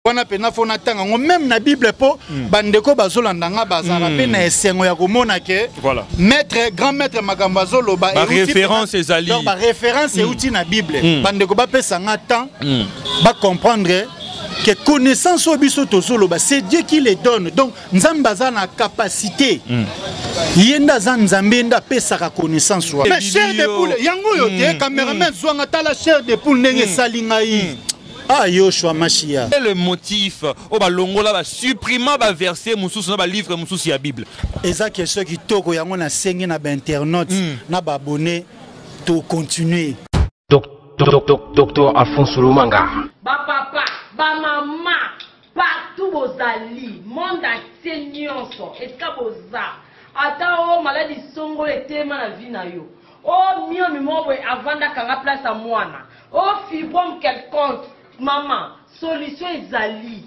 wana pena fona tanga même na Bible po bandeko bazolanda nga bazala pe na esengo ya komona ke maître grand maître makambo azoloba ba référence ezali donc ba référence euti na Bible bandeko ba pesa nga temps ba comprendre que connaissance au biso tozoloba c'est Dieu qui les donne donc nzamba za na capacité yenda za nzambe nda pesa ka connaissance wa mais chair de poule yango yo te cameraman zwanga tala chair de poule ndenge salinga yi. Ah Yoshua Machia. Quel est le motif au balongola va supprimer ba verset mususu na ba livre mususu ya Bible. Eza question qui toko yango na sengi na ba internaute na ba abonné to continuer. Docteur Alphonse Lumanga. Ba papa, ba maman, partout vos alliés, monde entier nyonso, eska boza. Ata o maladie songo etema na vie na yo. O mio mimobo avanda kanga place à mwana. O fibrome quelconque. Maman, solution ezali.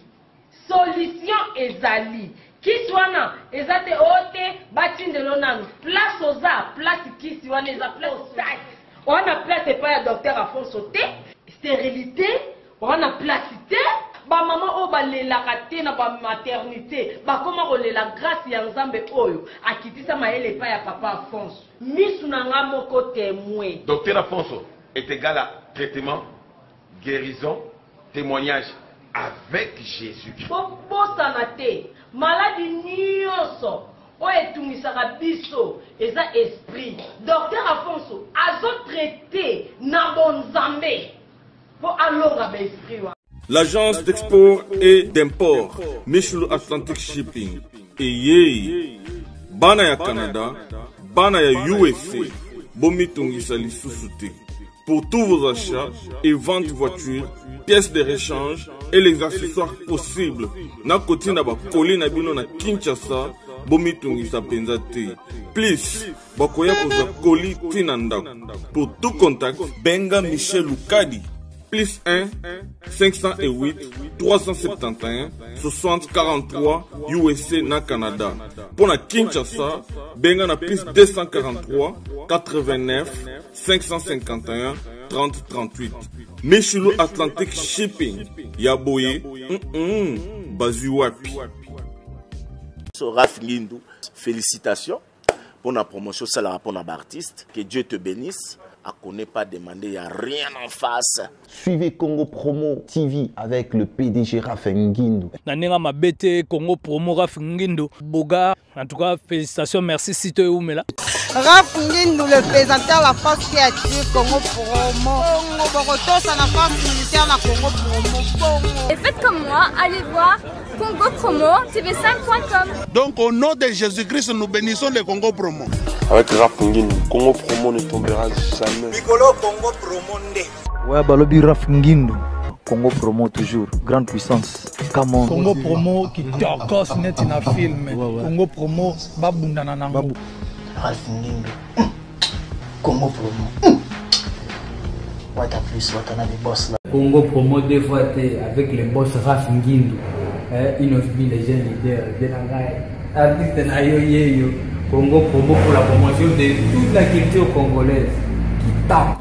Solution ezali. Kisi wana ezate ote batinde lonanu. Place oza, place kisi wana eza place osai. On a place pas ya docteur Alphonse te. Stérilité, on a place te. Ba maman o ba lela kate na ba maternité. Ba koma ko lela grâce ya Nzambe oyo. Akitisa maele pa ya papa Alphonse. Misu na nga moko témoin. Docteur Alphonse est égal à traitement, guérison, témoignage avec Jésus-Christ. Bon sanate, maladie nyonso, o etumisaka biso, eza esprit. Docteur Alphonse, azo traité na bonzambe. Po alonga ba esprit wa. L'agence d'export et d'import, Michel Atlantic Shipping, et bana ya Canada, bana ya USA, bomitungisa lisusu. Pour tous vos achats et ventes de voitures, pièces de rechange et les accessoires possibles. Na koti na ba koli na bino na Kinshasa, bomitungisa penza te. Please, bakoya koza koli tinanda. Pour tout contact, benga Michel Lukadi. Plus 1 508 371 60 43 USA na Canada. Pour la Kinshasa, benga na plus 243 89 551 30 38. Michelo Atlantic Shipping. Yaboye. Bazuapi. Raph Ngindou, félicitations pour la promotion, ça la rapport à l'artiste. Que Dieu te bénisse. À qu'on n'ait pas demandé, il n'y a rien en face. Suivez Congo Promo TV avec le PDG Raph Ngindou. Nanenga Mabete, Congo Promo Raph Ngindou. Boga, en tout cas, félicitations, merci si tu es où, mais là. Raph Ngindou, le présentateur la force créative Congo Promo. Boroto, ça la force militaire la Congo Promo. Et faites comme moi, allez voir Congo Promo, tv5.com. Donc au nom de Jésus-Christ, nous bénissons le Congo Promo. Avec Raph Ngindou, Congo Promo ne tombera jamais. Piccolo Congo Promo nde. Ouais, Balobi Raph Ngindou. Congo Promo toujours, grande puissance. Come Congo Promo qui torcos net in a film. Congo Promo, babunda nanango. Raph Ngindou. Congo Promo. What a plus, what a des boss là. Congo Promo deux fois avec les boss Raph Ngindou. Une of me les jeunes leaders de la gueule. Artiste Nayo Yeyo. Congo Promo pour la promotion de toute la culture congolaise qui tape.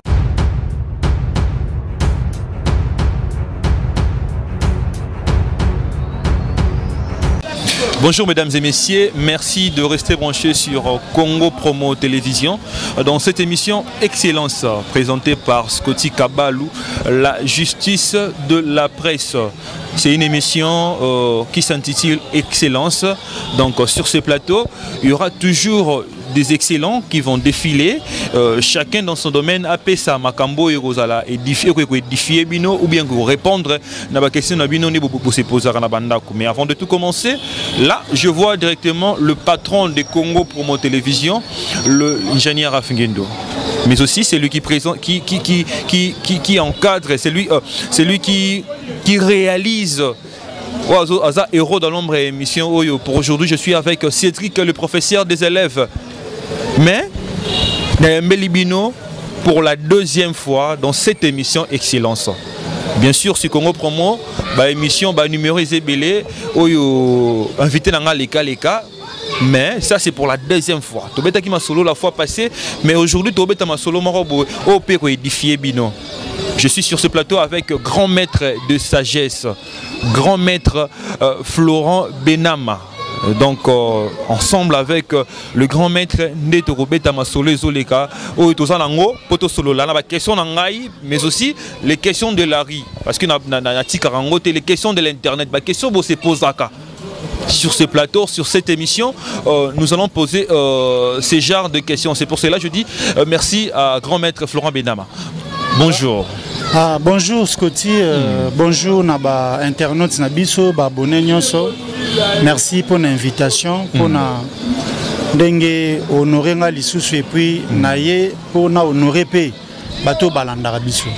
Bonjour mesdames et messieurs, merci de rester branchés sur Congo Promo Télévision. Dans cette émission Excellence, présentée par Scotty Kabalou, la justice de la presse. C'est une émission qui s'intitule Excellence. Donc sur ce plateau, il y aura toujours des excellents qui vont défiler, chacun dans son domaine, après ça, Makambo et Rosala, édifier Bino ou bien répondre à la question de Bino, mais avant de tout commencer, là, je vois directement le patron de Congo Promo Télévision, l'ingénieur Raph Ngindou. Mais aussi, c'est lui qui présente, qui encadre, c'est lui qui réalise. Héros dans l'ombre émission. Pour aujourd'hui, je suis avec Cédric, le professeur des élèves. Mais, Mbelibino, pour la deuxième fois dans cette émission Excellence. Bien sûr, sur Congo Promo, émission numéro Zébélé, invité dans les cas. Mais ça c'est pour la deuxième fois. Tobeta qui m'a solo la fois passée, mais aujourd'hui Tobeta m'a solo marobo au père édifié bino. Je suis sur ce plateau avec grand maître de sagesse, grand maître Florent Benama. Donc ensemble avec le grand maître Neto Robeta Masole Zoleka la question d'Angaï, mais aussi les questions de la rue, parce que les questions de l'internet, la question se pose sur ce plateau, sur cette émission, nous allons poser ces genres de questions. C'est pour cela que je dis merci à grand maître Florent Benama. Bonjour. Bonjour Scotty, bonjour Naba internautes Nabiso, abonnés nyonso. Merci pour l'invitation, pour dengue honorer nga lisusu et puis naye pour na honorer pe bateau balanda biso.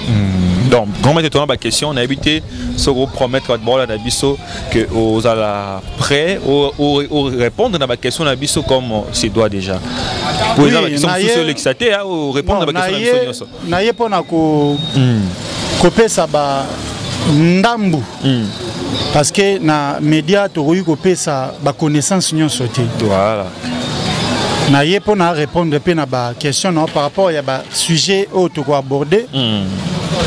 Donc, grand maître tourna ma question, on a évité ce gros promettre à Nabiso que aux ala prêts ou répondre à ma question Nabiso comme c'est doit déjà. Pour les questions sur l'exaté ou répondre à ma question Nabiso. Naye pour na ko kopé ça ba ndambu. Parce que na média to royu kopé ça ba connaissance nyon sauté. Voilà. Naye pour na répondre pe na ba question non par rapport à ba sujet autre ko aborder.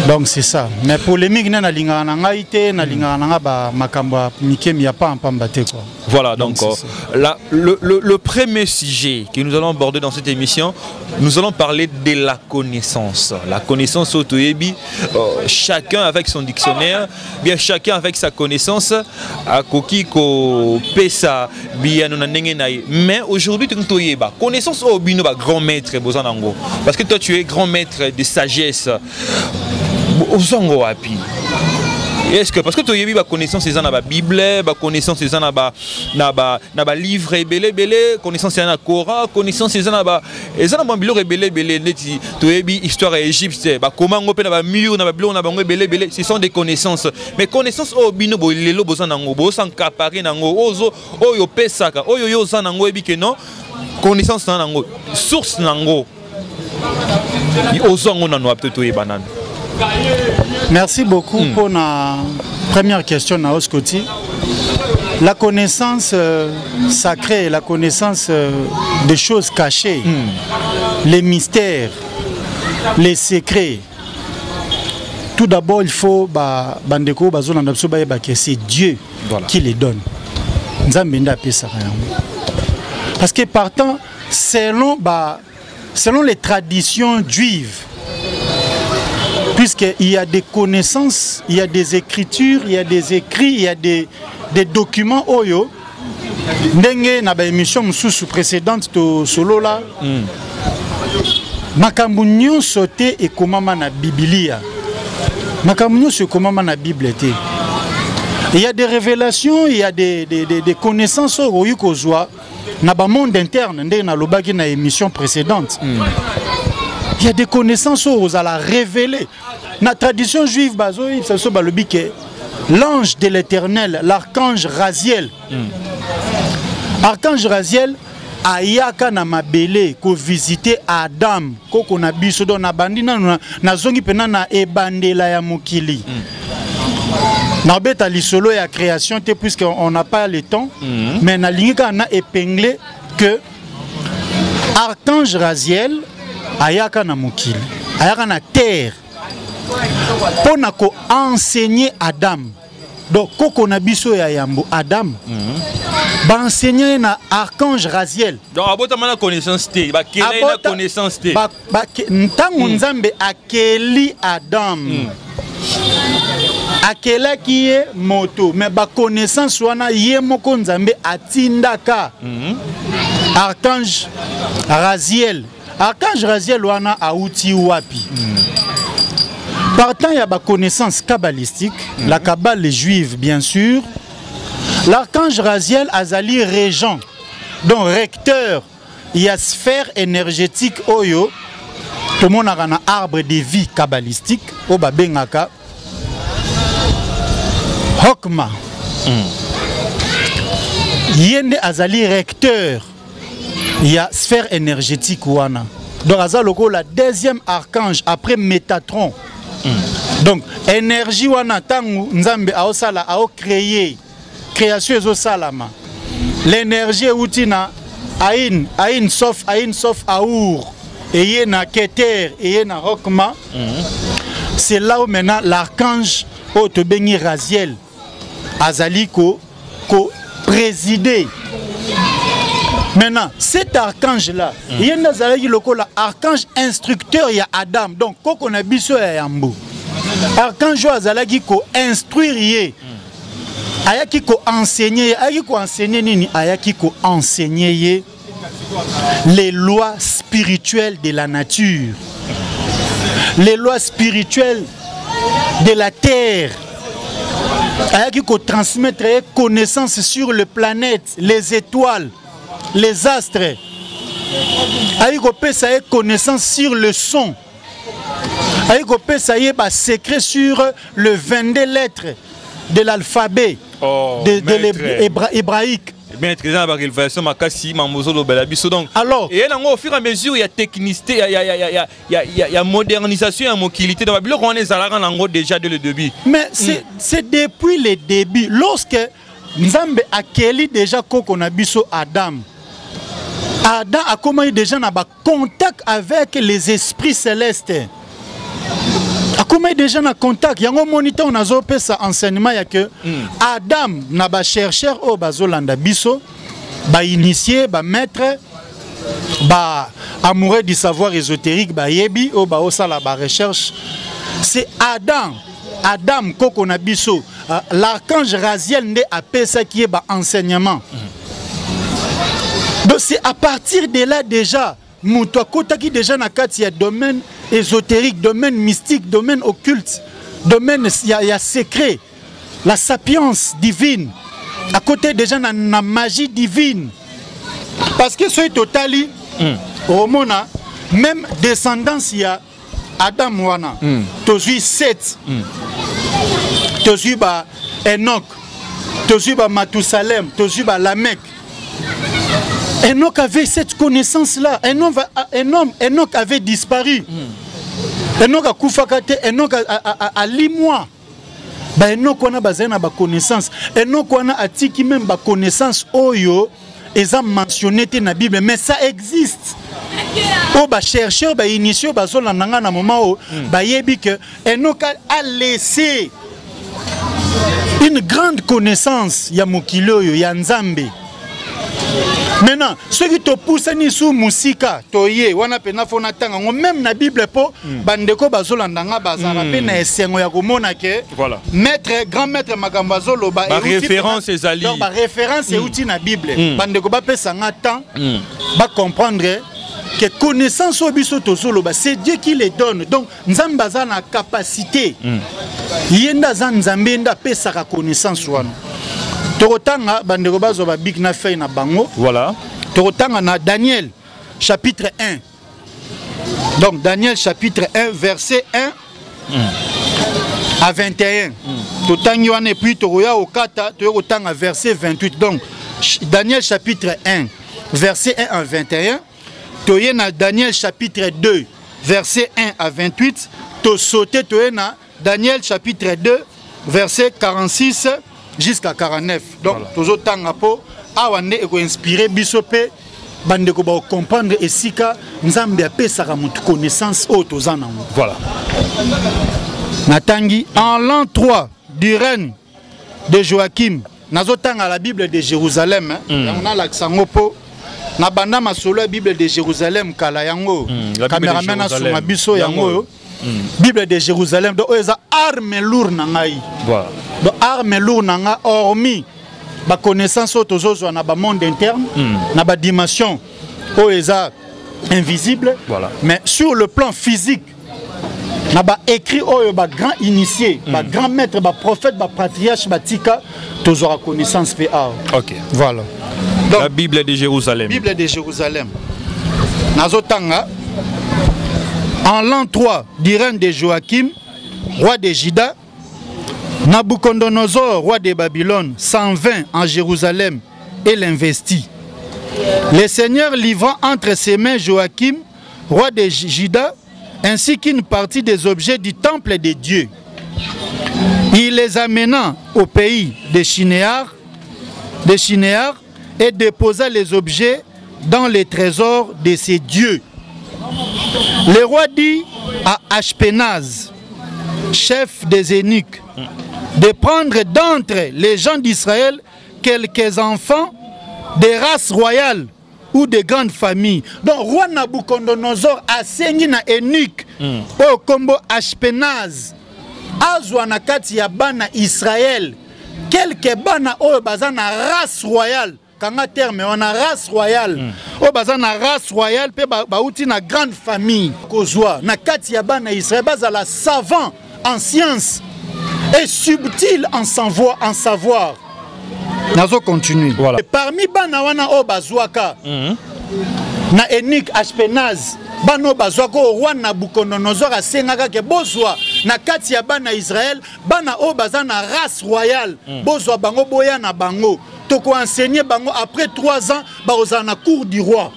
Donc c'est ça. Mais polémique na linga na ngaité na linga na ba makamba mikem ya pas en pambate quoi. Voilà donc le premier sujet que nous allons aborder dans cette émission, nous allons parler de la connaissance. La connaissance auto-ébi, chacun avec son dictionnaire, bien chacun avec sa connaissance à koki ko pesa bien on mais aujourd'hui tu toyeba connaissance au bino ba grand maître bozanango parce que toi tu es grand maître de sagesse. Est-ce que parce que tu as eu la connaissance des la Bible, la connaissance des na livre belé connaissance des Coran, connaissance des na Bible belé tu as eu histoire égyptienne, comment on peut na mur na Bible na belé ce sont des connaissances. Mais connaissance au bino lelo bozanango bosan kapari nango ozo oyo pesaka oyo yo zanango ebi que non connaissance nango source nango ozo ngona no peut-être e banane. Merci beaucoup pour la première question na Oskoti. La connaissance sacrée, la connaissance des choses cachées, les mystères, les secrets. Tout d'abord, il faut que c'est Dieu qui les donne. Parce que partant, selon les traditions juives, puisqu'il y a des connaissances, il y a des écritures, il y a des écrits, il y a des documents oyo. Ndenge na ba émission sous précédente to solo là. Makambu nyonso te e komama na Biblia. Makambu nyonso komama na Bible te. Il y a des révélations, il y a des connaissances oyo kozwa na ba monde interne ndenge na lobaki na émission précédente. Il y a des connaissances aux à la révéler. La tradition juive, l'ange de l'Éternel, l'archange Raziel. Archange Raziel, ayaka na mabele ko visiter Adam, koko na biso do na bandina na zongi pena na ebandela ya mokili. Na beta lisolo ya création te puisque on n'a pas le temps, mais na lingika na épinglé que Archange Raziel ayaka na mokili, ayaka na terre pour na ko enseigner Adam. Donc koko na biso ya yambo Adam ba enseigner na archange Raziel. Donc abota mana connaissance te, ba kela na connaissance te. Ba ntango nzambe akeli Adam. Akela qui est moto, mais ba connaissance wana ye moko nzambe atindaka. Archange Raziel. Archange Raziel wana auti wapi. Partant il y a la connaissance kabbalistique, la kabbale juive bien sûr. L'archange Raziel azali régent, donc recteur, il y a sphère énergétique oyo. Tout le monde a un arbre de vie kabbalistique au babengaka Hokma. Yende azali recteur. Il y a sphère énergétique wana. Donc azaloko la deuxième archange après Métatron. Donc énergie wana tangu nzambe aosala ao créer création ezo salama. L'énergie utina aïn sauf aour et na keter et na Hokma. c'est là où maintenant l'archange Otobeni Raziel Azali ko présider. Maintenant, cet archange-là, il y a l'archange instructeur, il y a Adam. Donc, quand on a biso ya yambo, archange Azalaki ko instruire, ayaki ko enseigner, ayaki ko enseigner les lois spirituelles de la nature, les lois spirituelles de la terre. Ayaki ko transmettre connaissance sur les planètes, les étoiles, les astres. Ayaki ko pesa connaissance sur le son. Ayaki ko pesa secret sur le 22 lettres de l'alphabet de l'hébraïque. Alors, et au fur et à mesure, il y a technicité, il y a modernisation, il y a mobilité. On est déjà dès le début. Mais c'est depuis le début. Lorsque Nzambe a accueilli déjà qu'on a biso Adam. Adam a commencé déjà à contact avec les esprits célestes. Comment déjà na contact yango moniteur on a zopé ça enseignement ya que Adam na ba chercheur au bazolanda biso ba initié ba maître ba amoureux du savoir ésotérique ba yebi au ba osala ba recherche c'est Adam koko na biso l'archange Raziel nde appelle ça qui est ba enseignement. Donc c'est à partir de là déjà Moutoua Kotaki déjà na kati ya domaine ésotérique, domaine mystique, domaine occulte, domaine il y a secret, la sapience divine, à côté déjà na magie divine. Parce que ce totali, au mona, même descendance il y a Adam wana, tozui 7, tozui ba Enoch, tozui ba Matusalem, tozui ba Lamek. Enoch avait cette connaissance-là. Enoch avait disparu. Enoch a koufakate, Enoch a 8 mois. Enoch a besoin de connaissance. Enoch a tiki même de connaissance. Oyo, ils ont mentionné dans la Bible, mais ça existe. Oh, chercheur, initié, na moment où Enoch a laissé une grande connaissance. Ya mokilo yo, ya Nzambe. Maintenant, ceux qui te poussent sous musika, toye, wana pena fona tanga, même na Bible po, bandeko bazolandanga bazara pena esengo ya komona ke, maître, grand maître magambazolo ba référence ezali. Donc ba référence est outil na Bible. Bandeko ba pesa ngata, ba comprendre que connaissance au biso tozolo ba c'est Dieu qui les donne. Donc nzamba za na capacité. Yenda za nzambe nda pesa ka connaissance wana. Torotanga bandeko bazo ba big na fay na bango. Voilà. Torotanga na Daniel chapitre 1. Donc Daniel chapitre 1 verset 1 à 21. Totangi wana puis toroya okata torotanga verset 28. Donc Daniel chapitre 1 verset 1 à 21. Toye na Daniel chapitre 2 verset 1 à 28. To sauter toye na Daniel chapitre 2 verset 46 jusqu'à 49. Donc, toujours tanga po awande eko inspiré bisope bande ko ba comprendre esika nzambe apesa ka mutu connaissance o tozana. Voilà. Natangi en l'an 3 du règne de Joachim. Nazotanga la Bible de Jérusalem, on a l'accent po na banda masolo la Bible de Jérusalem kala yango. Cameraman sur ma biso yango. Bible de Jérusalem donc eza arme lourde na ngai. Voilà. Donc arme lourde na nga hormis ba connaissance autozo na ba monde interne, na ba dimension o eza invisible. Voilà. Mais sur le plan physique na ba écrit o ba grand initié, ba grand maître, ba prophète, ba patriarche, ba tika tozo la connaissance PA. OK. Voilà. Donc, la Bible de Jérusalem. Bible de Jérusalem. Nazotanga en l'an 3 du règne de Joachim, roi de Juda, Nabucodonosor, roi de Babylone, s'en vint en Jérusalem et l'investit. Le Seigneur livra entre ses mains Joachim, roi de Juda, ainsi qu'une partie des objets du temple de Dieu. Il les amena au pays de Shinéar et déposa les objets dans les trésors de ses dieux. Le roi dit à Ashpenaz, chef des eunuques, de prendre d'entre les gens d'Israël quelques enfants des races royales ou de grandes familles. Donc, roi Nabucodonosor a sengi na eunuque au combo Ashpenaz. Azwa na kati ya bana Israël. Quelques bana o bazana race royale. Kanga terme on a race royale. O bazana race royale pe bauti na grande famille. Kozwa na kati ya bana Israël bazala savant en science et subtil en savoir. Nazo continue. Voilà. Et parmi bana wana o bazwaka na eunuque Ashpenaz bano bazwaka o roi Nabucodonosor asengaka ke bozwa na kati ya bana Israël bana o bazana race royale bozwa bango boya na bango toko enseigner bango après 3 ans baoza na cour du roi.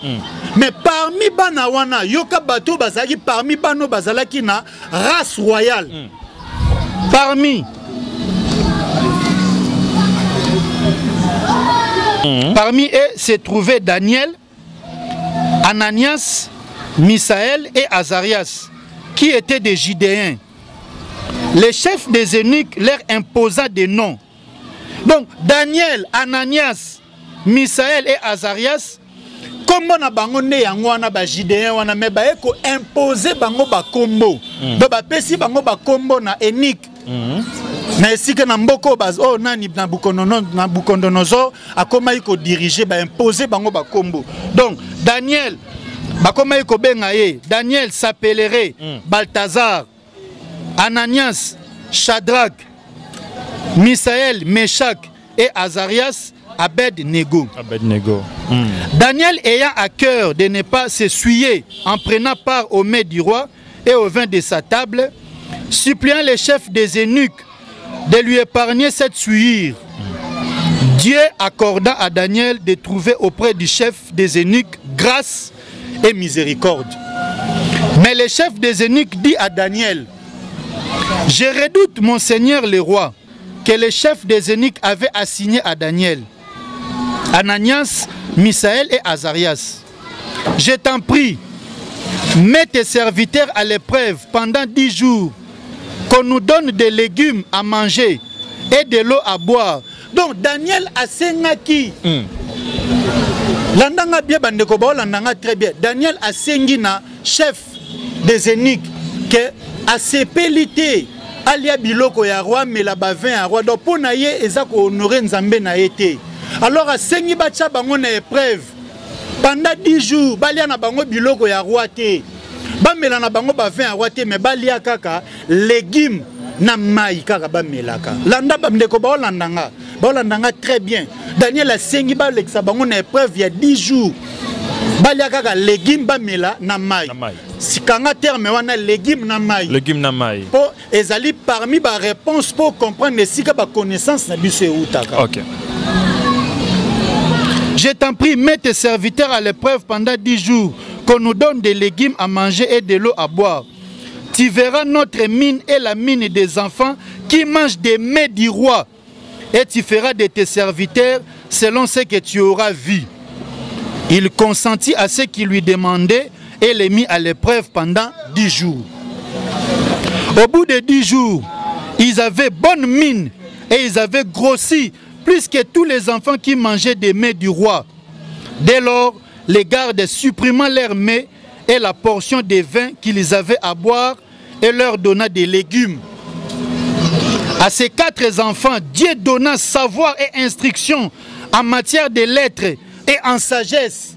Mais parmi bana wana yoka bato bazaki parmi bano bazalaki na race royale. Parmi eux se trouvaient Daniel, Ananias, Misaël et Azarias, qui étaient des Judéens. Le chef des eunuques leur imposa des noms. Donc Daniel, Ananias, Misaël et Azarias, comme on a bangoné yango wana ba Judéen wana me ba eko imposer bango ba kombo. Do ba pesi bango ba kombo na eunuque. Na esika na mboko baz oh nani Nabucodonosor akoma iko diriger ba imposer bango ba kombo. Donc Daniel bakoma iko benga ye. Daniel s'appellerait Balthazar, Ananias, Shadrach, Misaël, Meshach et Azarias, Abed-Nego. Daniel ayant à cœur de ne pas s'essuyer en prenant part au mets du roi et au vin de sa table, suppliant les chefs des eunuques de lui épargner cette souillure. Dieu accorda à Daniel de trouver auprès du chef des eunuques grâce et miséricorde. Mais le chef des eunuques dit à Daniel: je redoute, mon seigneur le roi, que le chef des eunuques avait assigné à Daniel, Ananias, Misaël et Azarias. Je t'en prie, mets tes serviteurs à l'épreuve pendant 10 jours, qu'on nous donne des légumes à manger et de l'eau à boire. Donc Daniel a sengaki. Landanga bien bandeko ba landanga très bien. Daniel a sengina chef des eunuques que a sepelité alia biloko ya roi mais la bavin ya roi donc pour na ye eza ko honorer nzambe na été. Alors a sengi bacha bango na épreuve pendant 10 jours balia na bango biloko ya roi te. Bamela na bango bavin ya roi te mais balia kaka légumes na mai kaka bamelaka. Landa bandeko ba landanga très bien. Daniel a sengi ba leksa bango na épreuve il y a 10 jours. Balia kaka légumes bamela na mai. Sikanga terme wana légumes na mai. Légumes na mai. Po ezali parmi ba réponse pour comprendre les sika ba connaissance na biso eutaka. OK. Je t'en prie, mets tes serviteurs à l'épreuve pendant 10 jours, qu'on nous donne des légumes à manger et de l'eau à boire. Tu verras notre mine et la mine des enfants qui mangent des mets du roi. Et tu feras de tes serviteurs selon ce que tu auras vu. Il consentit à ce qu'il lui demandait et les mit à l'épreuve pendant 10 jours. Au bout de 10 jours, ils avaient bonne mine et ils avaient grossi plus que tous les enfants qui mangeaient des mets du roi. Dès lors, les gardes supprimant leurs mets et la portion de vin qu'ils avaient à boire et leur donna des légumes. À ces 4 enfants, Dieu donna savoir et instruction en matière de lettres et en sagesse.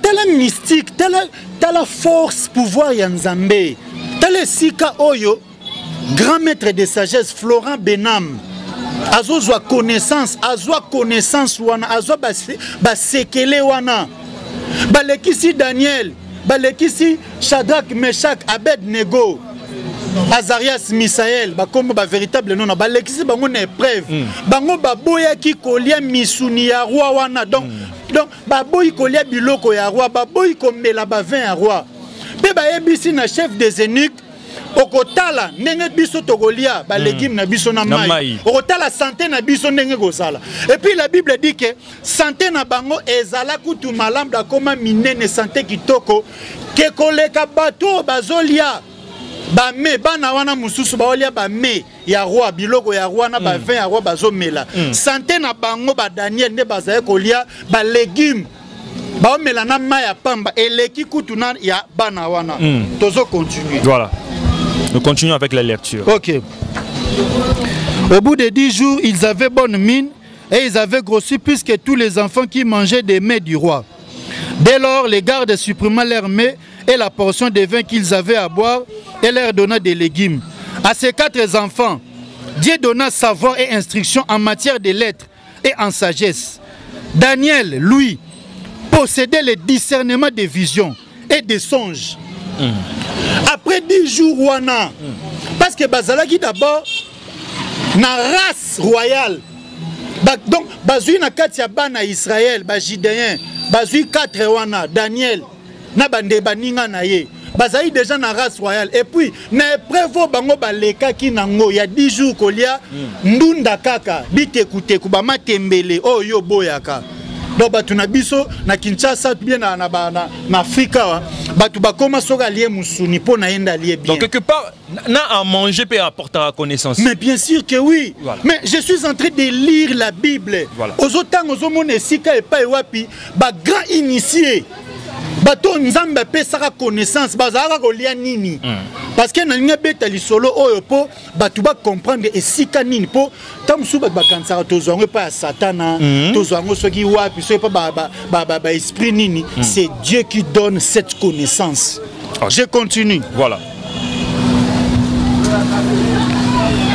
Telle mystique, telle force, pouvoir yanzambe, tel sika oyo, grand maître de sagesse Florent Benam, azozwa connaissance wana, azwa basekele wana, balekisi Daniel, balekisi Shadrach, Meshach, Abed-Nego, Azarias, Misaël, bakombo ba véritable nom, balekisi bango na épreuve, bango baboya ki kolia misuni ya roi wana, donc baboyi kolia biloko ya roi, baboyi komela ba vin ya roi. Pe ba yebisi na chef des eunuques, okotala ndenge biso tokolia ba légumes na biso na mai. Okotala santé na biso ndenge gosala. Et puis la Bible dit que santé na bango ezala kutu malamda koma minene santé kitoko ke koleka bato bazolia. ba me bana wana mususu ba olia ba me ya roi biloko ya roi na ba vin ya roi bazomela santé na bango ba Daniel ne bazaye kolia ba légumes ba omela na ma ya pamba eleki kutuna ya bana wana tozo continuer. Voilà, nous continuons avec la lecture. OK. Au bout de 10 jours, ils avaient bonne mine et ils avaient grossi plus que tous les enfants qui mangeaient des mets du roi. Dès lors, les gardes supprimèrent leurs mets et la portion de vin qu'ils avaient à boire et leur donna des légumes. À ces 4 enfants, Dieu donna savoir et instruction en matière de lettres et en sagesse. Daniel, lui, possédait le discernement des visions et des songes. Après 10 jours, wana, parce que Bazalaki d'abord, na race royale. Donc, bazui na kati ya bana Israël, ba Judéen, bazui 4 wana, Daniel, na bande baninga na ye. Bazai déjà na race royale. Et puis, na prévo bango baleka ki nango, ya 10 jours kolia, ndunda kaka, bite kute kubama tembele, oh yo boyaka. Donc, batu na biso, na Kinshasa, bien na Afrika, batu bakoma soga lié musuni, po na yenda lié bien. Donc, quelque part, na à manger peut apporter la connaissance. Mais bien sûr que oui. Voilà. Mais je suis en train de lire la Bible. Voilà. Aux autant, aux hommes, sika et pas wapi, ba grand initié. Bato nzamba pesaka connaissance bazaka kolia nini parce que na linga beta lisolo oyo po batu ba comprendre esika nini po tamsu ba kansara tozwango pa satana tozwango soki wapi so pa ba esprit nini c'est Dieu qui donne cette connaissance. Je continue. Voilà.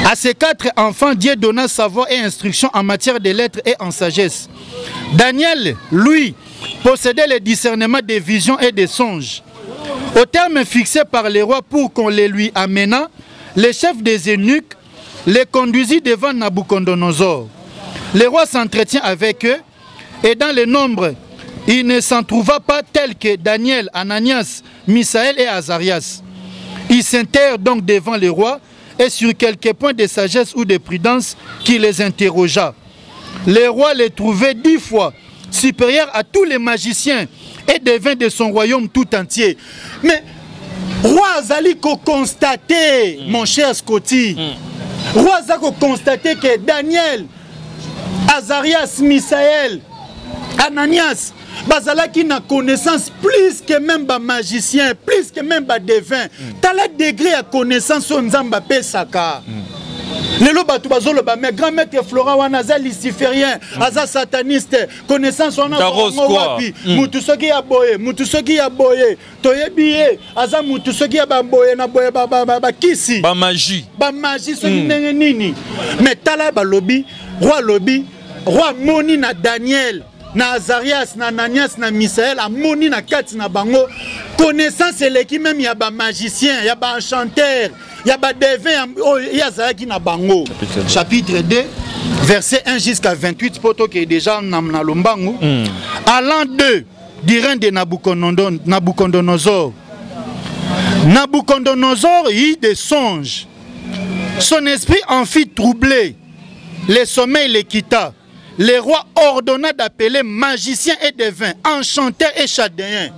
À ces 4 enfants, Dieu donna savoir et instruction en matière de lettres et en sagesse. Daniel, lui, possédait le discernement des visions et des songes. Au terme fixé par les rois pour qu'on les lui amena, le chef des eunuques les conduisit devant Nabucodonosor. Le roi s'entretient avec eux et dans le nombre, il ne s'en trouva pas tels que Daniel, Ananias, Misaël et Azarias. Ils s'interrogèrent donc devant le roi et sur quelques points de sagesse ou de prudence qui les interrogea. Le roi les trouvait 10 fois supérieurs à tous les magiciens et devint de son royaume tout entier. Mais roi Azali ko constater, mon cher Scotty, roi Azali ko constater que Daniel, Azarias, Misaël, Ananias, bazalaki na connaissance plus que même ba magicien, plus que même ba devin. T'as le degré à connaissance on nzamba pesaka. Lelo batu bazolo ba mais grand maître Florent wana za luciférien, aza sataniste, connaissance on a wapi. Mutu soki ya boye, toyebiye, aza mutu soki ya boye na boye ba kisi. Ba magie. Ba magie soki nini. Mais tala ba lobby, roi moni na Daniel. Na Azarias, na Ananias, na Misaël, a moni na kati na bango. Connaissance l'équipe même y a ba magicien, y a ba enchanteur, y a ba devin, y a Zaki na bango. Chapitre 2, verset 1 jusqu'à 28, poto qui est déjà na lombangu. À l'an 2 du règne de Nabucodonosor. Nabucodonosor eut des songes. Son esprit en fit troubler. Le sommeil le quitta. Le roi ordonna d'appeler magiciens et devins, enchanteurs et chaldéens.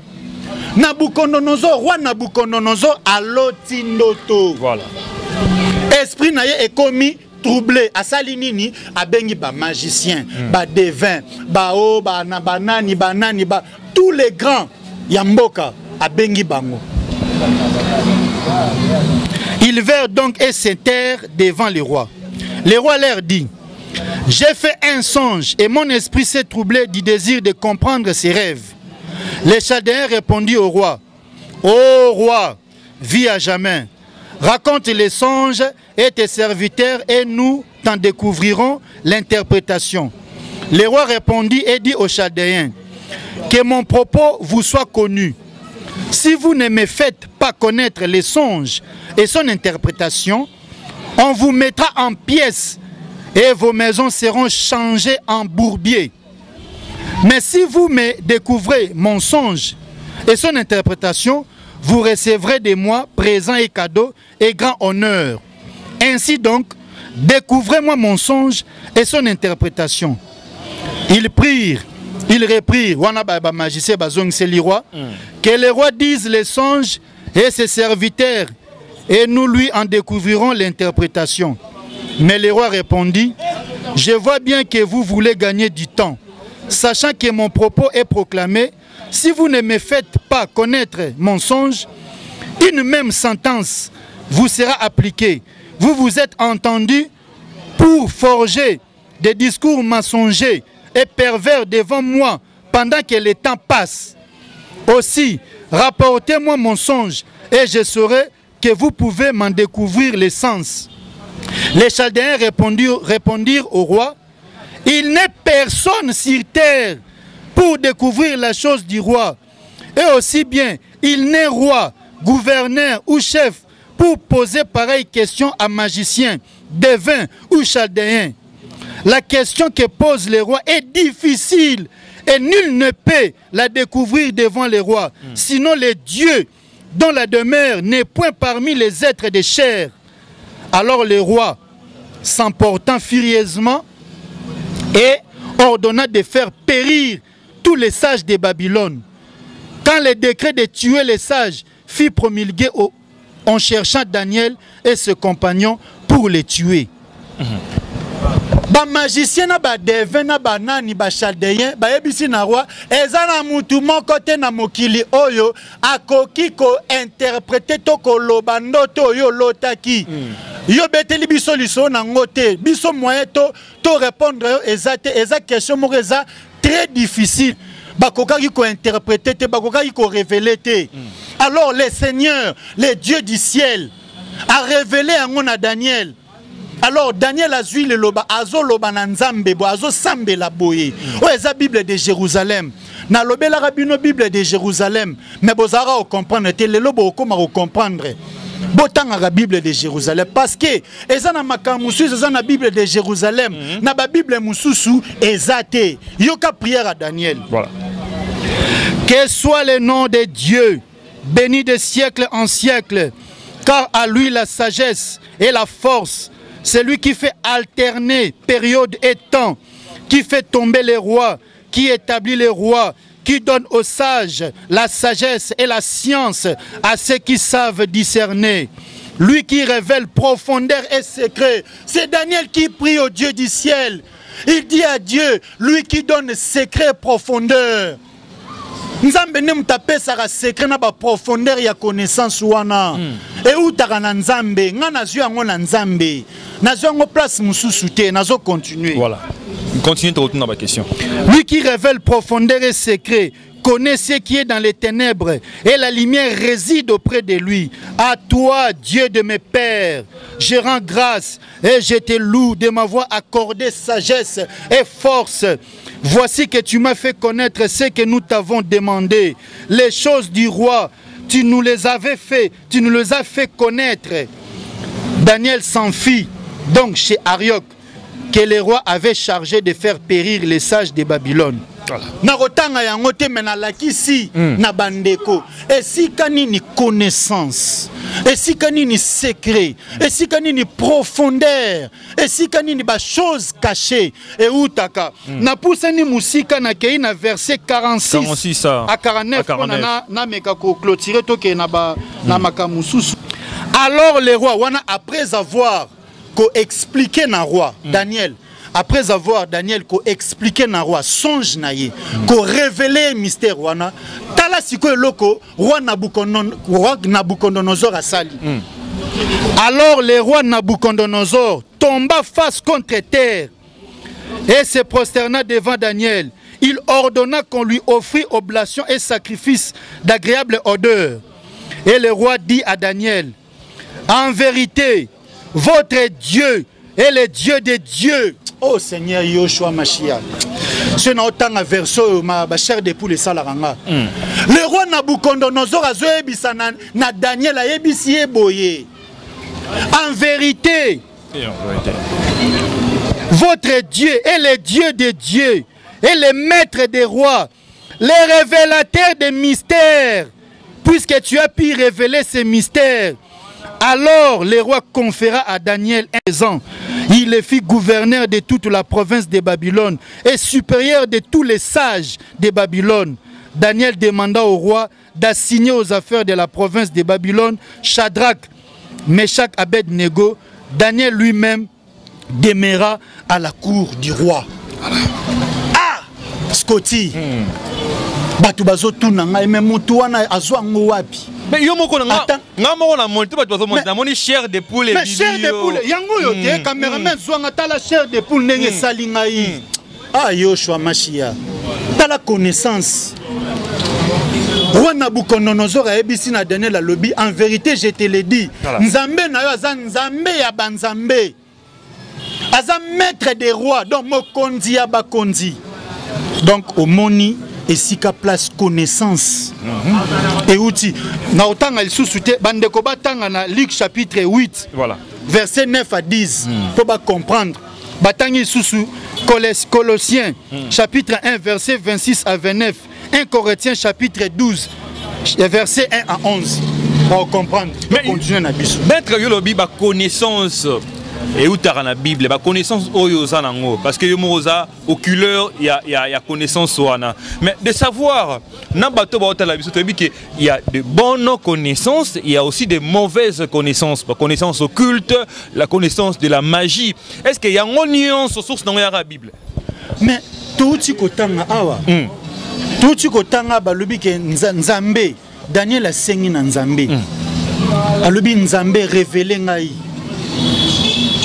Nabucodonosor, roi Nabucodonosor, a lotindoto. Voilà. Esprit naye est commis troublé. A salinini, a bengi ba magicien, ba devin, ba o, ba nani, tous les grands yamboka a bengi bango. Ils vinrent donc et s'interrogèrent devant le roi. Le roi leur dit: j'ai fait un songe et mon esprit s'est troublé du désir de comprendre ses rêves. Les Chaldéens répondirent au roi: ô roi, vis à jamais. Raconte les songes et tes serviteurs et nous t'en découvrirons l'interprétation. Le roi répondit et dit aux Chaldéens: que mon propos vous soit connu. Si vous ne me faites pas connaître les songes et son interprétation, on vous mettra en pièces et vos maisons seront changées en bourbiers. Mais si vous me découvrez mon songe et son interprétation, vous recevrez de moi présents et cadeaux et grand honneur. Ainsi donc, découvrez-moi mon songe et son interprétation. Ils reprirent, que le roi dise les songes et ses serviteurs et nous lui en découvrirons l'interprétation. Mais le roi répondit, je vois bien que vous voulez gagner du temps, sachant que mon propos est proclamé. Si vous ne me faites pas connaître mon songe, une même sentence vous sera appliquée. Vous vous êtes entendus pour forger des discours mensongers et pervers devant moi pendant que le temps passe. Aussi, rapportez-moi mon songe et je saurai que vous pouvez m'en découvrir le sens. Les Chaldéens répondirent au roi, il n'est personne sur terre pour découvrir la chose du roi. Et aussi bien, il n'est roi, gouverneur ou chef pour poser pareille question à magicien, devin ou chaldéen. La question que pose le roi est difficile et nul ne peut la découvrir devant les rois, sinon les dieux dont la demeure n'est point parmi les êtres de chair. Alors le roi, s'emportant furieusement, et ordonna de faire périr tous les sages de Babylone. Quand le décret de tuer les sages fut promulgué en cherchant Daniel et ses compagnons pour les tuer. Ba magicien na ba devin na ba nani ba chaldéen ba yebisi na roi ezana mutu moko te na mokili oyo akoki ko interpréter to ko loba ndoto oyo lotaki yo beteli biso liso na ngote biso moyen to répondre eza question moko eza très difficile bakokaki ko interpréter te bakokaki ko révéler te. Alors le Seigneur, le Dieu du ciel a révélé en à Daniel. Alors Daniel a zui le loba azo loba na nzambe bo azo sambe la boye. O eza Bible de Jérusalem. Na lobela rabino Bible de Jérusalem. Mais bozara o comprendre te le lobo okoma o comprendre. Botanga la Bible de Jérusalem parce que eza na makamusu eza na Bible de Jérusalem. Na ba Bible mususu ezate. Yoka prière à Daniel. Voilà. Que soit le nom de Dieu béni de siècle en siècle, car à lui la sagesse et la force. C'est lui qui fait alterner période et temps, qui fait tomber les rois, qui établit les rois, qui donne aux sages la sagesse et la science à ceux qui savent discerner. Lui qui révèle profondeur et secret. C'est Daniel qui prie au Dieu du ciel. Il dit à Dieu, lui qui donne secret et profondeur. Nzambe ne mutape saka secret na ba profondeur ya connaissance wana. Et où taka na nzambe, nga nazu yango na nzambe. Nazu yango place mususu te, nazo continuer. Voilà. Continue de retourner dans ma question. Lui qui révèle profondeur et secret, connaît ce qui est dans les ténèbres et la lumière réside auprès de lui. À toi, Dieu de mes pères, je rends grâce et je te loue de m'avoir accordé sagesse et force. Voici que tu m'as fait connaître ce que nous t'avons demandé. Les choses du roi, tu nous les avais fait, tu nous les as fait connaître. Daniel s'enfuit donc chez Arioc, que le roi avait chargé de faire périr les sages de Babylone. Nakotanga yango te mena lakisi na bandeko. Esika nini connaissance, esika nini secret, esika nini profondeur, esika nini ba chose cachée et utaka. Na pousseni musika na kei na verset 46 à 49 na meka ko clôturer to ke na ba na makamususu. Alors le roi wana après avoir ko expliqué na roi Daniel. Après avoir Daniel ko expliqué na roi songe na ye, ko révélé mystère wana, tala siko eloko roi Nabucodonosor asali. Alors le roi Nabucodonosor tomba face contre terre et se prosterna devant Daniel. Il ordonna qu'on lui offrit oblation et sacrifice d'agréable odeur. Et le roi dit à Daniel, en vérité, votre Dieu est le Dieu des dieux. Oh Seigneur Yoshua Mashiach. Ce n'est autant un verso ma chair de poule salaranga. Le roi Nabucodonosor a zoebisa na Daniel a ebisi eboye. En vérité, votre Dieu est le Dieu des dieux et le maître des rois, le révélateur des mystères, puisque tu as pu révéler ces mystères. Alors le roi conféra à Daniel un an. Il le fit gouverneur de toute la province de Babylone et supérieur de tous les sages de Babylone. Daniel demanda au roi d'assigner aux affaires de la province de Babylone Shadrach, Meshach, Abednego, Daniel lui-même demeura à la cour du roi. Ah, Scotty. Batu bazo tunanga mais mutu wana azwango wapi? Mais yo moko nga moko na monte batu bazo monte na moni chair de poule. Mais chair de poule, yango yo te cameraman zwanga tala chair de poule ndenge salinga yi. Ah Yoshua Mashia. Tala connaissance. Roi Nabucodonosor a ebisi na donné la lobby. En vérité, je te le dis. Nzambe na yo azan nzambe ya banzambe. Azan maître des rois. Donc mokonzi ya bakonzi. Donc au moni et sika place connaissance. Et outil. Na otanga lisusu te bandeko batanga na Luc chapitre 8. Voilà. Verset 9 à 10. Pour ba comprendre. Batangi lisusu Colossiens chapitre 1 verset 26 à 29. 1 Corinthiens chapitre 12 verset 1 à 11. On va comprendre. Mais continuer na biso. Maître Yolobi ba connaissance et où t'as la Bible, ba connaissance oyoza nango parce que yomoza oculeur il y a connaissance wana. Mais de savoir na bato ba otala biso tobi que il y a de bonnes connaissances, il y a aussi de mauvaises connaissances, la connaissance occulte, la connaissance de la magie. Est-ce qu'il y a une nuance aux sources dans la Bible? Mais tout ce kotanga awa. Tout ce kotanga ba lobi ke nzambe Daniel a sengi na nzambe. Alobi nzambe révélé ngai.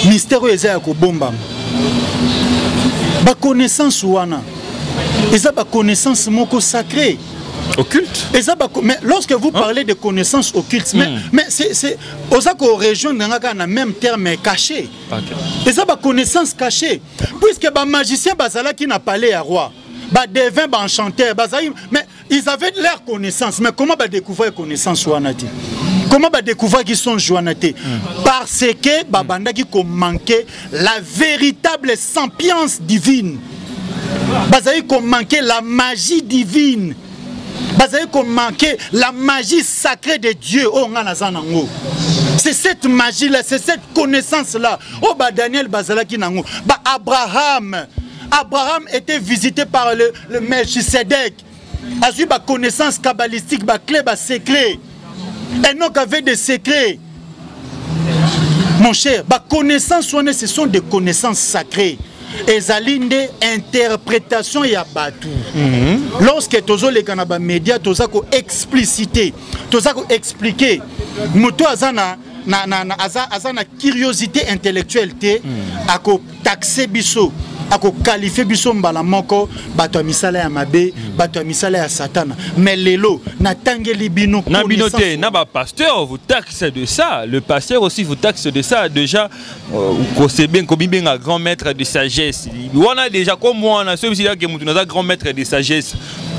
Mystère eza ko bomba. Ba connaissance wana. Eza ba connaissance moko sacrée. Occulte. Mais lorsque vous parlez de connaissances occultes, mais c'est osa ko région ngaka na même terme caché. Eza ba connaissance cachée. Puisque ba magicien bazala qui n'a parlé à roi. Ba devin ba enchanteur bazaï, mais ils avaient leur connaissance. Mais comment ba découvrir connaissance wana ti? Comment va découvrir qu'ils sont jointés? Parce que Babanda qui manquait la véritable sapience divine. Bazaï qu'on manquait la magie divine. Bazaï qu'on manquait la magie sacrée de Dieu. Oh ngana. C'est cette magie là, c'est cette connaissance là. Oh ba Daniel Bazala qui nango. Ba Abraham était visité par le Melchisedec. A eu ba connaissance kabbalistique, ba clé, ba secret. Et non qu'avec des secrets. Mon cher, bah connaissances, ce sont des connaissances sacrées. Et zalinde interprétation ya batu. Lorsque tozo les canaba médias, toza ko expliciter, toza ko expliquer. Moto azana azana curiosité intellectuelle te, ako taxer biso. Ako qualifier biso mbala moko bato misala ya mabe bato misala ya satana mais lelo na tangeli bino na binote na ba pasteur vous taxe de ça, le pasteur aussi vous taxe de ça déjà ko c'est bien ko bibenga grand maître de sagesse on a déjà comme moi on a celui là que mutu na grand maître de sagesse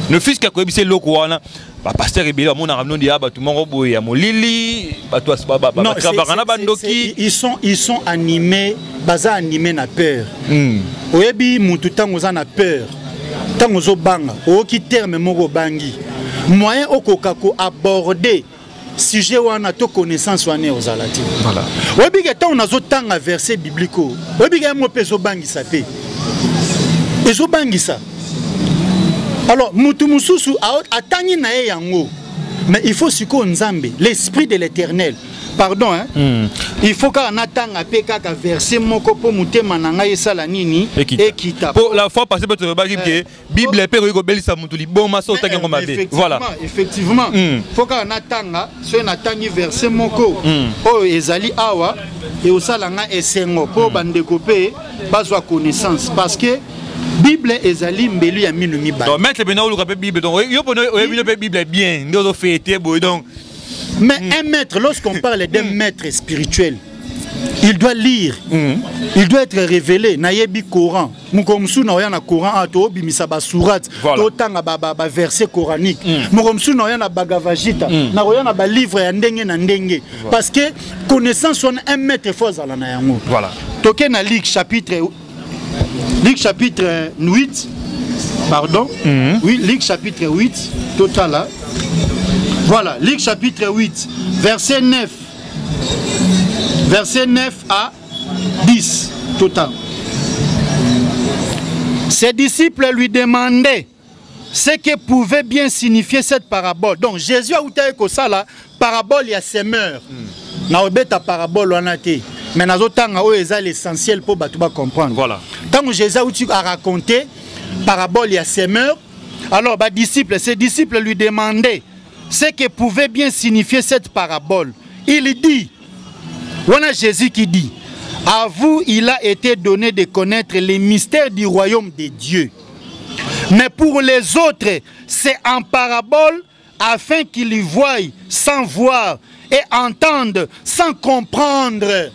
le fils qui a koyebise loko wana ba pasteur ebele mona ramno dia bato moko boye ya molili bato asba bandoki ils sont animés baza animés na peur. Oyebi mutu tango za na peur. Tango zo banga oki terme moko bangi. Moyen okoka ko aborder sujet wana to connaissance wana ozalati. Voilà. Oyebi ke tango nazo tanga verset biblico. Oyebi ke mo peso bangi sa pe. Ezo bangi sa. Alors mutu mususu atangi na ye yango. Mais il faut siko nzambe, l'esprit de l'Éternel. Pardon, hein? Il faut qu'on attende à PK verset moko po mutema nanga yesala nini ekita. Pour la fois passée peut-être que Bible pe ko belisa mutu li bon maso tangi ngoma be. Voilà. Effectivement. Faut qu'on attende so na tangi verset moko. Oh ezali awa et osala nga esengo po bandeko pe bazwa connaissance parce que Bible ezali mbelu ya minu mibale. Donc mettre bena oluka pe Bible donc yo pono oyebino pe Bible bien ndo fêter boy donc. Mais un maître, lorsqu'on parle d'un maître spirituel, il doit lire, il doit être révélé. Nayebi Coran, mukomsu na oyana Coran ato bimisa ba surat, to tanga ba verset coranique. Mukomsu na oyana Bhagavad Gita, na oyana ba livre ya ndenge na ndenge. Parce que connaissance on un maître faut ala na yango. Voilà. Toke na Luc chapitre 8. Pardon. Oui, Luc chapitre 8 total là. Voilà, Luc chapitre 8, verset 9. Verset 9 à 10, total. Ses disciples lui demandaient ce que pouvait bien signifier cette parabole. Donc Jésus a outé que ça la parabole il y a semeur. na obeta parabole wana te mais nazotanga oyo eza l'essentiel pour bato ba comprendre. Voilà. Tant que Jésus a raconté parabole ya semeur, alors ces disciples lui demandaient ce que pouvait bien signifier cette parabole. Il dit, voilà Jésus qui dit, à vous il a été donné de connaître les mystères du royaume de Dieu. Mais pour les autres, c'est en parabole afin qu'ils y voient sans voir et entendent sans comprendre.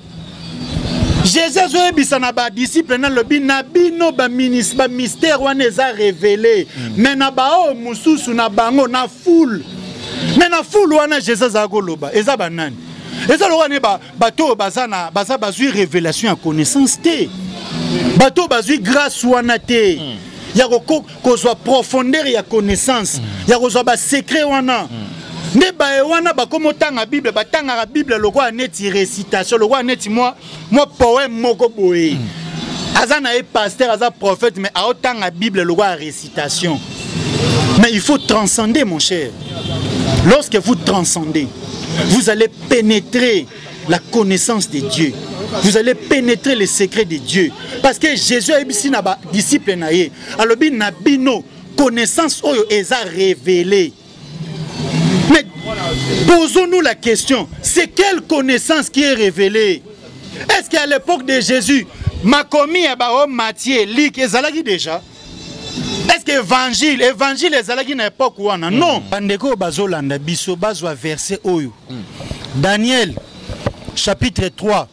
Jésus a dit à ses disciples que mystère a révélé. Mais na bao mususu na bango na foule. Mais na foule wana Jésus a goloba. Eza banani. Eza lo wana bato bazana bazui révélation à connaissance te. Bato bazui grâce wana te. Ya ko soit profondeur ya connaissance. Ya ko soit ba secret wana. Ne ba wana ba komo tanga Bible ba tanga la Bible lo kwa neti récitation lo kwa neti moi poème moko boye. Azana est pasteur, aza prophète mais a autant la Bible le kwa récitation. Mais il faut transcender mon cher. Lorsque vous transcendez, vous allez pénétrer la connaissance de Dieu. Vous allez pénétrer les secrets de Dieu. Parce que Jésus a dit na ba disciple na ye. Alobi na bino connaissance oyo eza révélée. Mais posons-nous la question, c'est quelle connaissance qui est révélée? Est-ce qu'à l'époque de Jésus, Makomi et Matthieu, Luc, et Zalagi déjà? Est-ce que évangile et Zalagi n'a pas quoi? Non. Pandeko bazolanda biso bazwa verset oyo. Daniel chapitre 3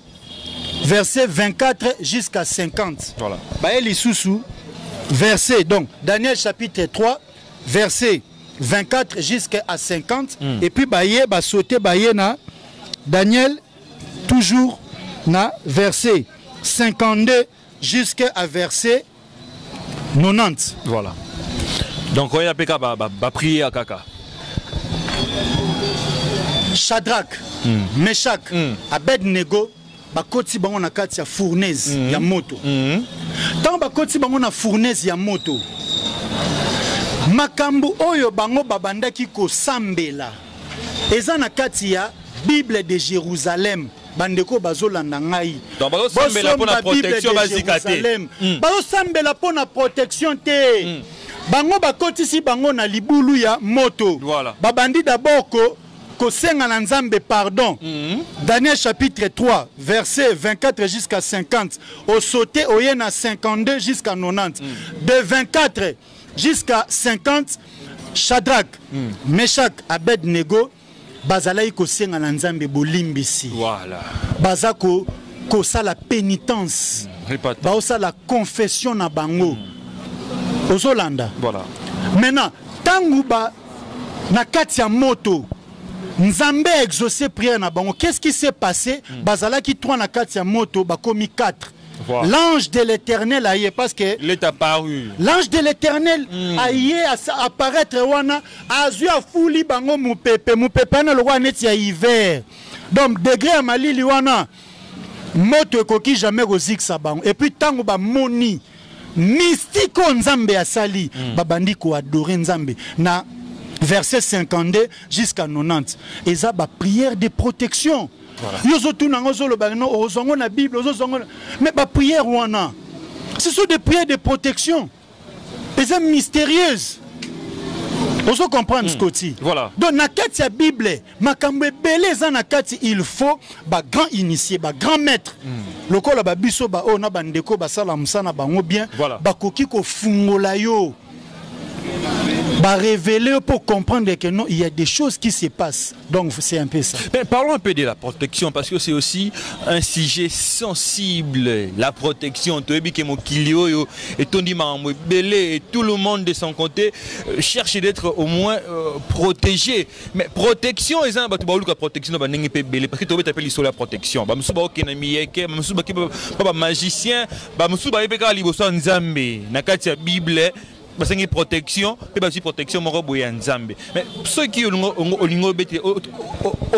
verset 24 jusqu'à 50. Voilà. Baeli Soussou verset donc Daniel chapitre 3 verset 24 jusqu'à 50 et puis baye ba sauter baye na Daniel toujours na verset 52 jusqu'à verset 90. Voilà. Donc on y a peka ba prier à kaka. Shadrach, Meshach, Abednego bakoti bango na kati ya fournaise ya moto. Tant bakoti bango na fournaise ya moto. Makambu oyo bango babandaki ko sambela. Eza na kati ya Bible de Jérusalem. Bandeko bazolanda ngai. Donc bazo sambela pour la protection bazikate. Bazo sambela pour la protection te. Bango bakoti si bango na libulu ya moto. Voilà. Babandi d'abord ko senga na nzambe pardon. Daniel chapitre 3 verset 24 jusqu'à 50. Au sauté au yena 52 jusqu'à 90. De 24 jusqu'à 50, Shadrach, Meshach, Abednego, bazalai ko senga na nzambe bolimbisi. Voilà. Bazako ko sa la pénitence. Ba sa la confession na bango. Ozolanda. Voilà. Maintenant, tangu ba na kati ya moto, nzambe a exaucé prière na bango. Qu'est-ce qui s'est passé? Bazalaki 3 na kati ya moto, bakomi 4. Voilà. L'ange de l'Éternel a yé parce que l'est apparu. L'ange de l'Éternel a yé à apparaître wana azu a fouli bango mupepe na lo wana ti ya hiver. Donc degré à malili wana moto ekoki jamais kozikisa bango et puis tango ba moni mystique nzambe asali babandi ko adorer nzambe na verset 52 jusqu'à 90 eza ba prière de protection. Voilà. Mais ma prière wana, ce sont des prières de protection. Elles sont mystérieuses. On se comprend ce côté. Voilà. Donc na kati ya Bible, makambe belé za na kati il faut ba grand initié, ba grand maître. Lokola ba biso ba o na bandeko ba sala musana bango bien, ba koki ko fungola yo. Bah révéler pour comprendre que non, il y a des choses qui se passent. Donc c'est un peu ça. Mais parlons un peu de la protection parce que c'est aussi un sujet sensible. La protection, et tout le monde de son côté cherche d'être au moins protégé. Mais protection, ils ont protection parce que tu appelles la protection. Magicien, Bible. Basengi protection pe basi protection moko boya nzambe mais ceux qui olingo bete o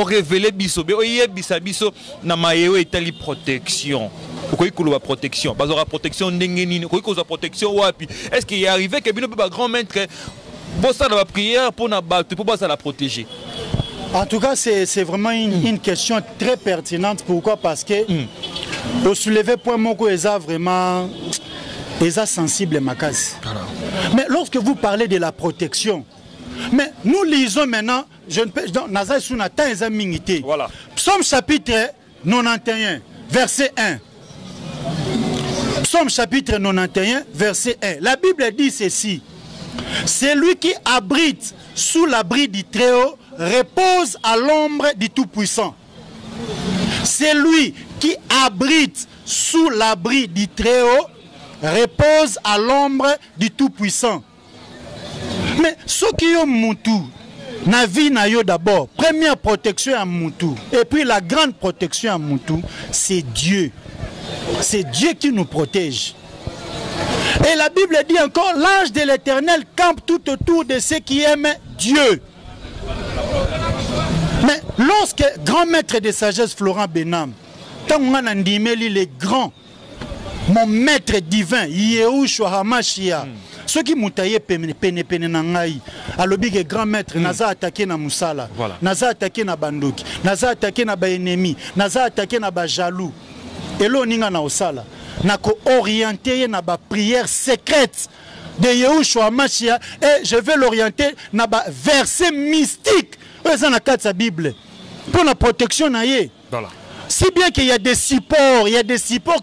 révéler biso be o yebisa biso na mayewe etali protection pourquoi il protection bazora protection ndenge nini pourquoi il protection wapi est-ce qu'il est arrivé que bino ba grand maître bossa na prière pour na battre pour bossa la protéger En tout cas, c'est vraiment une question très pertinente. Pourquoi? Parce que au soulever point moko eza vraiment eza sensible makasi. Mais lorsque vous parlez de la protection, mais nous lisons maintenant, je ne peux dans Naza Sunata eza mingité. Voilà. Psaume chapitre 91, verset 1. Psaume chapitre 91, verset 1. La Bible dit ceci: c'est lui qui abrite sous l'abri du Très-Haut repose à l'ombre du Tout-Puissant. C'est lui qui abrite sous l'abri du Très-Haut repose à l'ombre du Tout-Puissant. Mais ce qui est Moutou, na vie na yo d'abord, première protection à Moutou, et puis la grande protection à Moutou, c'est Dieu. C'est Dieu qui nous protège. Et la Bible dit encore, l'ange de l'Éternel campe tout autour de ceux qui aiment Dieu. Mais lorsque grand maître de sagesse Florent Benam, tant on a dit les grands, mon maître divin, Yehoshua Hamashia, ceux qui m'ont taillé pene nangai, alobi que grand maître, naza attaqué na Moussala, naza attaqué na Bandoki, naza attaqué na ba ennemi, naza attaqué na ba jaloux. Et là, on na osala, na ko orienté na ba prière secrète de Yehoshua Hamashia, et je vais l'orienter na ba verset mystique. Ça na sa Bible pour la protection na ye. Voilà. Si bien qu'il y a des supports,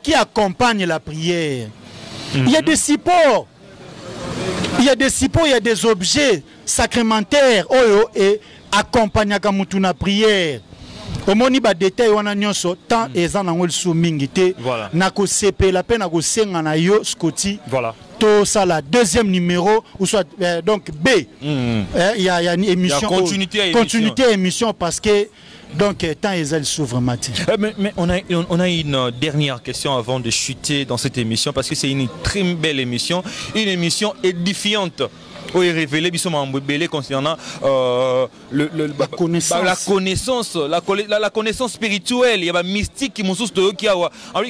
qui accompagnent la prière. Il y a des supports. Il y a des supports, il y a des objets sacrementaires et accompagnent la prière. Au moni ba détail wana nyonso tant eza na ngol soumingité na ko sepe la peine na ko senga na yo skoti. Voilà. Tout ça la deuxième numéro ou soit donc B. Il y a une émission continuité émission parce que donc tant ils s'ouvrent matin. Mais on a une dernière question avant de chuter dans cette émission parce que c'est une très belle émission, une émission édifiante. Oui, révélé concernant la connaissance spirituelle. Il y a mystique qui qui a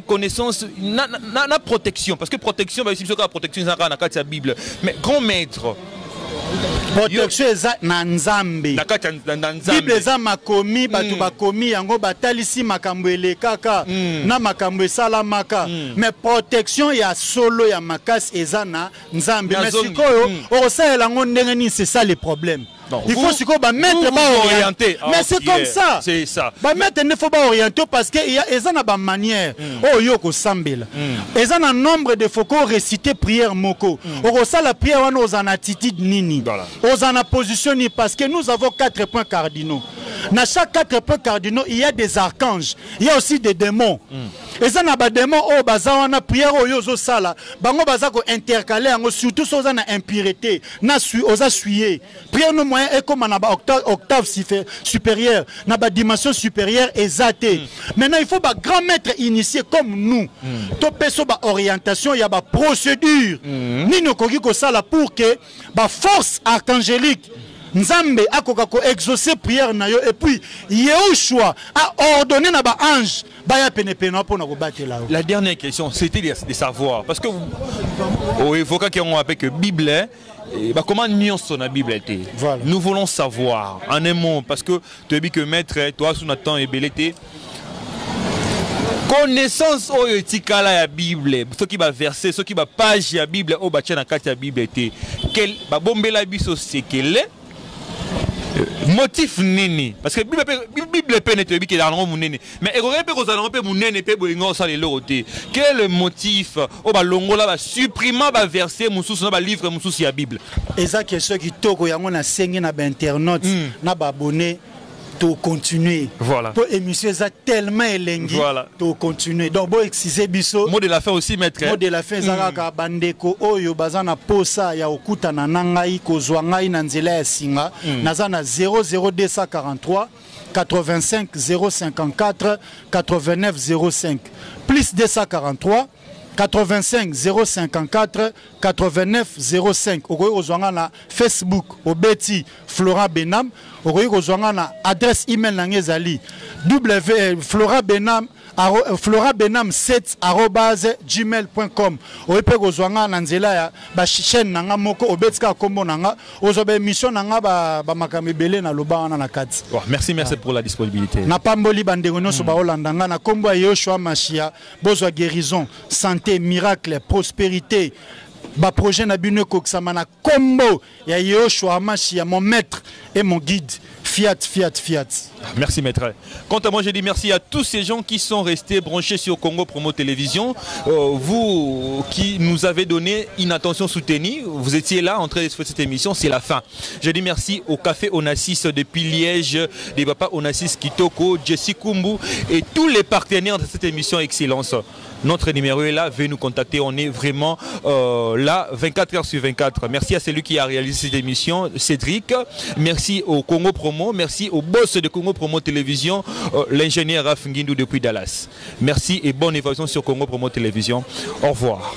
connaissance, na protection parce que protection, c'est la protection dans la Bible. Mais grand maître. Protection eza na nzambe. Bible eza makomi batu bakomi yango batalisi makambo elekaka na makambo esalamaka. Mais protection ya solo ya makasi eza na nzambe. Mais sikoyo okosala ngo ndenge nini, c'est ça le problème. Il faut se mettre orienté. Mais c'est comme ça. C'est ça. Mettre ne faut pas orienter parce que il y a une manière. Oh yoko sambela. Il y a un nombre de fois qu'on réciter prière moko. On ça la prière on aux en attitude nini. Aux en position ni parce que nous avons 4 points cardinaux. Dans chaque 4 points cardinaux, il y a des archanges. Il y a aussi des démons. Et ça n'a pas de démons. Oh baza on a prière au yozo sala. Bango baza ko intercaler surtout aux en impureté. Na aux assuyé. Prière nous moyen et comme on a octave supérieure, na ba dimension supérieure exatée. Maintenant il faut ba grand maître initié comme nous. To peso ba orientation, il y a ba procédure. Ni no kogi ko sala pour que ba force archangélique Nzambe akoka ko exaucer prière na yo et puis Yehoshua a ordonné na ba ange baya penepena pour na ko batela. La dernière question c'était de savoir parce que vous évoquez qu'on appelle que Bible et bah comment nuance la Bible était. Voilà. Nous voulons savoir en un mot parce que tu dis que maître toi sous Nathan et Belleté connaissance au etikala ya Bible ce qui va verser ce qui va page ya Bible au batia na kati ya Bible était quel ba bombela biso c'est quel motif nini parce que Bible peut n'être que dans mon nene mais egoye peut kozala pe mon nene pe boingo ça les loté quel est le motif au ba longola ba supprimer ba verset mususu na ba livre mususu ya Bible eza question qui toko yango na sengi na ba internaute na ba abonné to continuer. Voilà. Pour émission ça tellement élengi. Voilà. To continuer. Donc bon exciser biso. Mot de la fin aussi maître. Mot de la fin zaka bandeko oyo bazana posa ya okuta na nangai kozwa ngai na nzela ya singa. Nazana 00243 85 054 89 05 plus 243 85 054 89 05. Okoyo kozwanga na Facebook obeti Florent Benam. Okoyo kozwanga na adresse email na ngezali florentbenam florabenam7@gmail.com. Oyepe kozwanga na nzela ya ba chaîne nanga moko obetika kombo nanga ozobe émission nanga ba makamebele na loba wana na kati. Merci pour la disponibilité. Na pamboli bandeko nyonso ba Holandanga na kombo ya Yoshua Mashia bozwa guérison, santé, miracle, prospérité. Ba projet na bino koksama na kombo ya Yoshua Mashia, mon maître et mon guide. Fiat, fiat, fiat. Merci maître. Quant à moi, je dis merci à tous ces gens qui sont restés branchés sur Congo Promo Télévision. Vous qui nous avez donné une attention soutenue, vous étiez là en train de faire cette émission, c'est la fin. Je dis merci au Café Onassis depuis Liège, des papas Onassis Kitoko, Jessie Kumbu et tous les partenaires de cette émission Excellence. Notre numéro est là, veuillez nous contacter, on est vraiment là 24 heures sur 24. Merci à celui qui a réalisé cette émission, Cédric. Merci au Congo Promo, merci au boss de Congo Promo Télévision, l'ingénieur Raf Ngindou depuis Dallas. Merci et bonne évaluation sur Congo Promo Télévision. Au revoir.